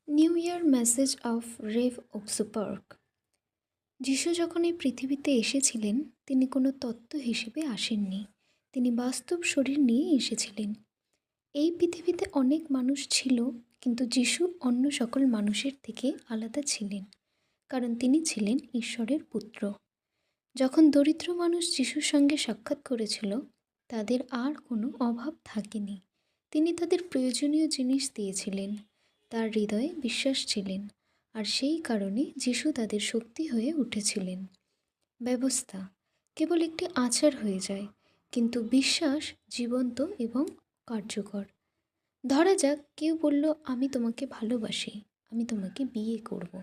New year message of Rev Oxberg. যিশু যখন এই পৃথিবীতে এসেছিলেন, তিনি কোনো তত্ত্ব হিসেবে আসেননি। তিনি বাস্তব শরীর নিয়ে এসেছিলেন। এই পৃথিবীতে অনেক মানুষ ছিল, কিন্তু যিশু অন্য সকল মানুষের থেকে আলাদা ছিলেন, কারণ তিনি ছিলেন ঈশ্বরের পুত্র। যখন দরিদ্র মানুষ যিশুর সঙ্গে সাক্ষাৎ করেছিল, তাদের আর কোনো অভাব থাকেনি। তিনি তাদের প্রয়োজনীয় জিনিস দিয়েছিলেন। তার হৃদয়ে বিশ্বাস ছিলেন, আর সেই কারণে যিশু তাদের শক্তি হয়ে উঠেছিলেন। ব্যবস্থা কেবল একটি আচার হয়ে যায়, কিন্তু বিশ্বাস জীবন্ত এবং কার্যকর। ধরা যাক, কেউ বলল, আমি তোমাকে ভালোবাসি, আমি তোমাকে বিয়ে করব।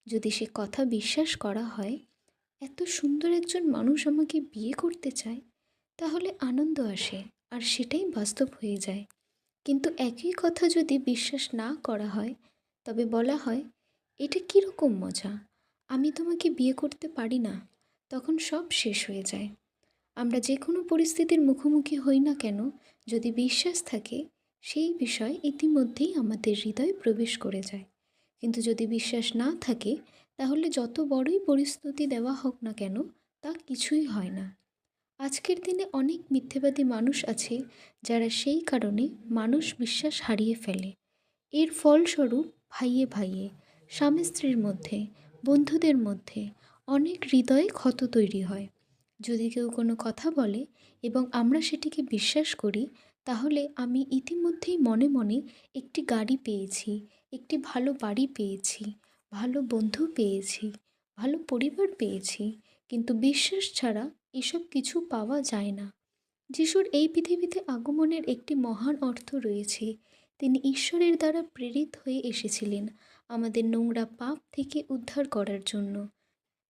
যদি সে কথা বিশ্বাস করা হয়, এত সুন্দর একজন মানুষ আমাকে বিয়ে করতে চায়, তাহলে আনন্দ আসে, আর সেটাই বাস্তব হয়ে যায়। কিন্তু একই কথা যদি বিশ্বাস না করা হয়, তবে বলা হয়, এটা কীরকম মজা, আমি তোমাকে বিয়ে করতে পারি না, তখন সব শেষ হয়ে যায়। আমরা যে কোনো পরিস্থিতির মুখোমুখি হই না কেন, যদি বিশ্বাস থাকে, সেই বিষয় ইতিমধ্যেই আমাদের হৃদয়ে প্রবেশ করে যায়। কিন্তু যদি বিশ্বাস না থাকে, তাহলে যত বড়ই পরিস্থিতি দেওয়া হোক না কেন, তা কিছুই হয় না। আজকের দিনে অনেক মিথ্যেবাদী মানুষ আছে, যারা সেই কারণে মানুষ বিশ্বাস হারিয়ে ফেলে। এর ফলস্বরূপ ভাইয়ে ভাইয়ে, স্বামী স্ত্রীর মধ্যে, বন্ধুদের মধ্যে অনেক হৃদয়ে ক্ষত তৈরি হয়। যদি কেউ কোনো কথা বলে এবং আমরা সেটিকে বিশ্বাস করি, তাহলে আমি ইতিমধ্যেই মনে মনে একটি গাড়ি পেয়েছি, একটি ভালো বাড়ি পেয়েছি, ভালো বন্ধু পেয়েছি, ভালো পরিবার পেয়েছি, কিন্তু বিশ্বাস ছাড়া এসব কিছু পাওয়া যায় না। যিশুর এই পৃথিবীতে আগমনের একটি মহান অর্থ রয়েছে। তিনি ঈশ্বরের দ্বারা প্রেরিত হয়ে এসেছিলেন আমাদের নোংরা পাপ থেকে উদ্ধার করার জন্য।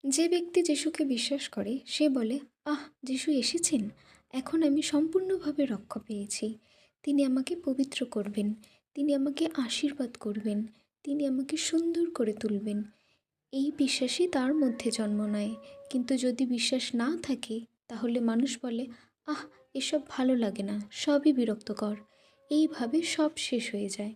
যে ব্যক্তি যিশুকে বিশ্বাস করে, সে বলে, আহ, যিশু এসেছেন, এখন আমি সম্পূর্ণভাবে রক্ষা পেয়েছি। তিনি আমাকে পবিত্র করবেন, তিনি আমাকে আশীর্বাদ করবেন, তিনি আমাকে সুন্দর করে তুলবেন। এই বিশ্বাসই তার মধ্যে জন্ম নেয়। কিন্তু যদি বিশ্বাস না থাকে, তাহলে মানুষ বলে, আহ, এসব ভালো লাগে না, সবই বিরক্তকর। এইভাবে সব শেষ হয়ে যায়।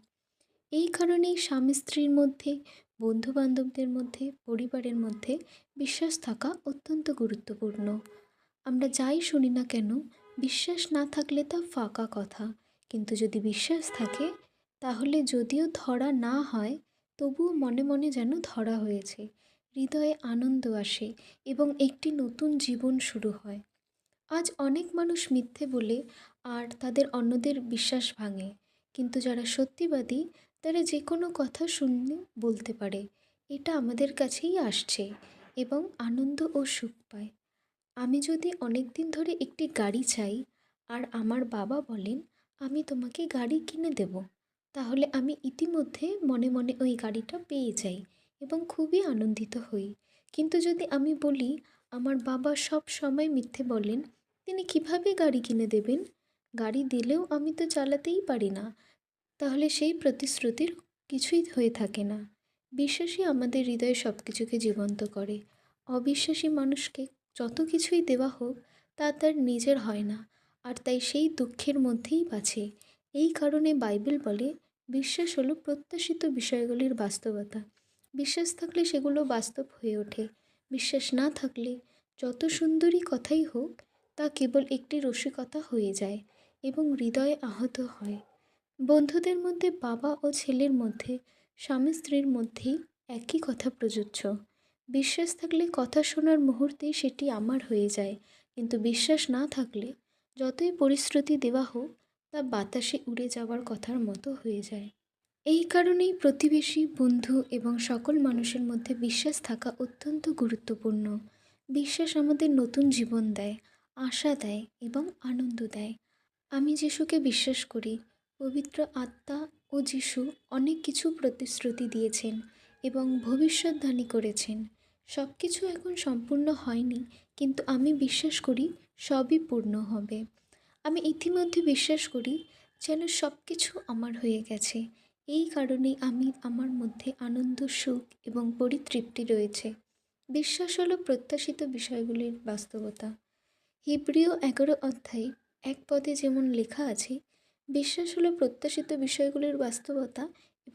এই কারণেই স্বামী স্ত্রীর মধ্যে, বন্ধুবান্ধবদের মধ্যে, পরিবারের মধ্যে বিশ্বাস থাকা অত্যন্ত গুরুত্বপূর্ণ। আমরা যাই শুনি না কেন, বিশ্বাস না থাকলে তা ফাঁকা কথা। কিন্তু যদি বিশ্বাস থাকে, তাহলে যদিও ধরা না হয়, তবুও মনে মনে যেন ধরা হয়েছে। হৃদয়ে আনন্দ আসে এবং একটি নতুন জীবন শুরু হয়। আজ অনেক মানুষ মিথ্যে বলে আর তাদের অন্যদের বিশ্বাস ভাঙে, কিন্তু যারা সত্যিবাদী, তারা যে কোনো কথা শুনলে বলতে পারে, এটা আমাদের কাছেই আসছে, এবং আনন্দ ও সুখ পায়। আমি যদি অনেক দিন ধরে একটি গাড়ি চাই, আর আমার বাবা বলেন, আমি তোমাকে গাড়ি কিনে দেব, তাহলে আমি ইতিমধ্যে মনে মনে ওই গাড়িটা পেয়ে যাই এবং খুবই আনন্দিত হই। কিন্তু যদি আমি বলি, আমার বাবা সব সময় মিথ্যে বলেন, তিনি কিভাবে গাড়ি কিনে দেবেন, গাড়ি দিলেও আমি তো চালাতেই পারি না, তাহলে সেই প্রতিশ্রুতির কিছুই হয়ে থাকে না। বিশ্বাসী আমাদের হৃদয়ে সব কিছুকে জীবন্ত করে। অবিশ্বাসী মানুষকে যত কিছুই দেওয়া হোক, তা তার নিজের হয় না, আর তাই সেই দুঃখের মধ্যেই বাঁচে। এই কারণে বাইবেল বলে, বিশ্বাস হলো প্রত্যাশিত বিষয়গুলির বাস্তবতা। বিশ্বাস থাকলে সেগুলো বাস্তব হয়ে ওঠে। বিশ্বাস না থাকলে যত সুন্দরী কথাই হোক, তা কেবল একটি রসিকতা হয়ে যায় এবং হৃদয়ে আহত হয়। বন্ধুদের মধ্যে, বাবা ও ছেলের মধ্যে, স্বামী স্ত্রীর মধ্যেই একই কথা প্রযোজ্য। বিশ্বাস থাকলে কথা শোনার মুহূর্তেই সেটি আমার হয়ে যায়, কিন্তু বিশ্বাস না থাকলে যতই পরিশ্রুতি দেওয়া হোক, তা বাতাসে উড়ে যাওয়ার কথার মতো হয়ে যায়। এই কারণেই প্রতিবেশী, বন্ধু এবং সকল মানুষের মধ্যে বিশ্বাস থাকা অত্যন্ত গুরুত্বপূর্ণ। বিশ্বাস আমাদের নতুন জীবন দেয়, আশা দেয় এবং আনন্দ দেয়। আমি যিশুকে বিশ্বাস করি। পবিত্র আত্মা ও যিশু অনেক কিছু প্রতিশ্রুতি দিয়েছেন এবং ভবিষ্যদ্বাণী করেছেন। সব কিছু এখন সম্পূর্ণ হয়নি, কিন্তু আমি বিশ্বাস করি সবই পূর্ণ হবে। আমি ইতিমধ্যে বিশ্বাস করি যেন সব কিছু আমার হয়ে গেছে। এই কারণেই আমি আমার মধ্যে আনন্দ, সুখ এবং পরিতৃপ্তি রয়েছে। বিশ্বাস হলো প্রত্যাশিত বিষয়গুলির বাস্তবতা। হিব্রিয় 11 অধ্যায়ে 1 পদে যেমন লেখা আছে, বিশ্বাস হলো প্রত্যাশিত বিষয়গুলির বাস্তবতা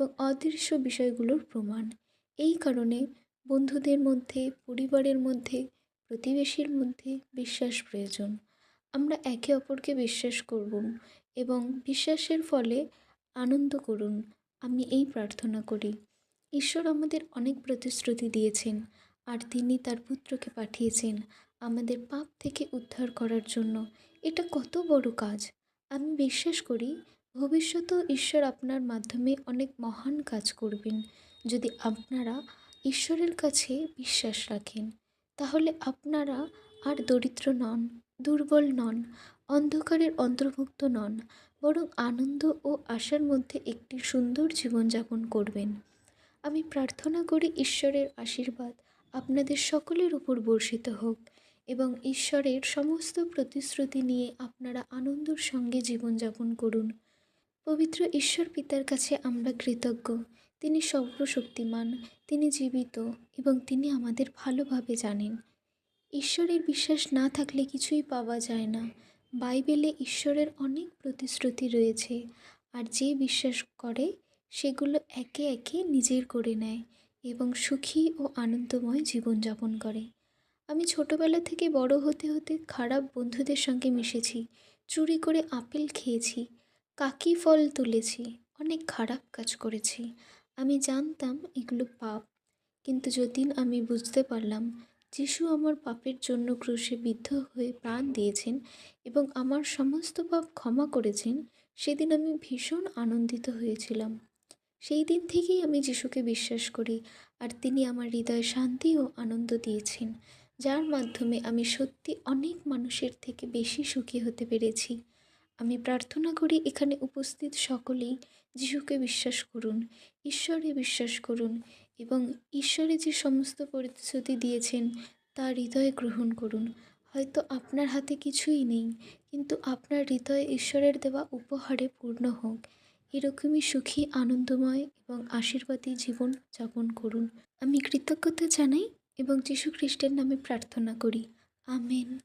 এবং অদৃশ্য বিষয়গুলোর প্রমাণ। এই কারণে বন্ধুদের মধ্যে, পরিবারের মধ্যে, প্রতিবেশীর মধ্যে বিশ্বাস প্রয়োজন। আমরা একে অপরকে বিশ্বাস করুন এবং বিশ্বাসের ফলে আনন্দ করুন। আমি এই প্রার্থনা করি। ঈশ্বর আমাদের অনেক প্রতিশ্রুতি দিয়েছেন, আর তিনি তার পুত্রকে পাঠিয়েছেন আমাদের পাপ থেকে উদ্ধার করার জন্য। এটা কত বড় কাজ! আমি বিশ্বাস করি ভবিষ্যতেও ঈশ্বর আপনার মাধ্যমে অনেক মহান কাজ করবেন। যদি আপনারা ঈশ্বরের কাছে বিশ্বাস রাখেন, তাহলে আপনারা আর দরিদ্র নন, দুর্বল নন, অন্ধকারের অন্তর্ভুক্ত নন, বরং আনন্দ ও আশার মধ্যে একটি সুন্দর জীবনযাপন করবেন। আমি প্রার্থনা করি ঈশ্বরের আশীর্বাদ আপনাদের সকলের উপর বর্ষিত হোক এবং ঈশ্বরের সমস্ত প্রতিশ্রুতি নিয়ে আপনারা আনন্দের সঙ্গে জীবনযাপন করুন। পবিত্র ঈশ্বর পিতার কাছে আমরা কৃতজ্ঞ। তিনি সর্বশক্তিমান, তিনি জীবিত এবং তিনি আমাদের ভালোভাবে জানেন। ঈশ্বরের বিশ্বাস না থাকলে কিছুই পাওয়া যায় না। বাইবেলে ঈশ্বরের অনেক প্রতিশ্রুতি রয়েছে, আর যে বিশ্বাস করে সেগুলো একে একে নিজের করে নেয় এবং সুখী ও আনন্দময় জীবনযাপন করে। আমি ছোটবেলা থেকে বড় হতে হতে খারাপ বন্ধুদের সঙ্গে মিশেছি, চুরি করে আপেল খেয়েছি, কাকি ফল তুলেছি, অনেক খারাপ কাজ করেছি। আমি জানতাম এগুলো পাপ, কিন্তু যেদিন আমি বুঝতে পারলাম যিশু আমার পাপের জন্য ক্রুশে বিদ্ধ হয়ে প্রাণ দিয়েছেন এবং আমার সমস্ত পাপ ক্ষমা করেছেন, সেদিন আমি ভীষণ আনন্দিত হয়েছিলাম। সেই দিন থেকেই আমি যিশুকে বিশ্বাস করি, আর তিনি আমার হৃদয়ে শান্তি ও আনন্দ দিয়েছেন, যার মাধ্যমে আমি সত্যি অনেক মানুষের থেকে বেশি সুখী হতে পেরেছি। আমি প্রার্থনা করি এখানে উপস্থিত সকলেই যিশুকে বিশ্বাস করুন, ঈশ্বরে বিশ্বাস করুন এবং ঈশ্বরে যে সমস্ত প্রতিশ্রুতি দিয়েছেন তা হৃদয়ে গ্রহণ করুন। হয়তো আপনার হাতে কিছুই নেই, কিন্তু আপনার হৃদয়ে ঈশ্বরের দেওয়া উপহারে পূর্ণ হোক। এরকমই সুখী, আনন্দময় এবং আশীর্বাদী জীবন যাপন করুন। আমি কৃতজ্ঞতা জানাই এবং যীশু খ্রিস্টের নামে প্রার্থনা করি। আমেন।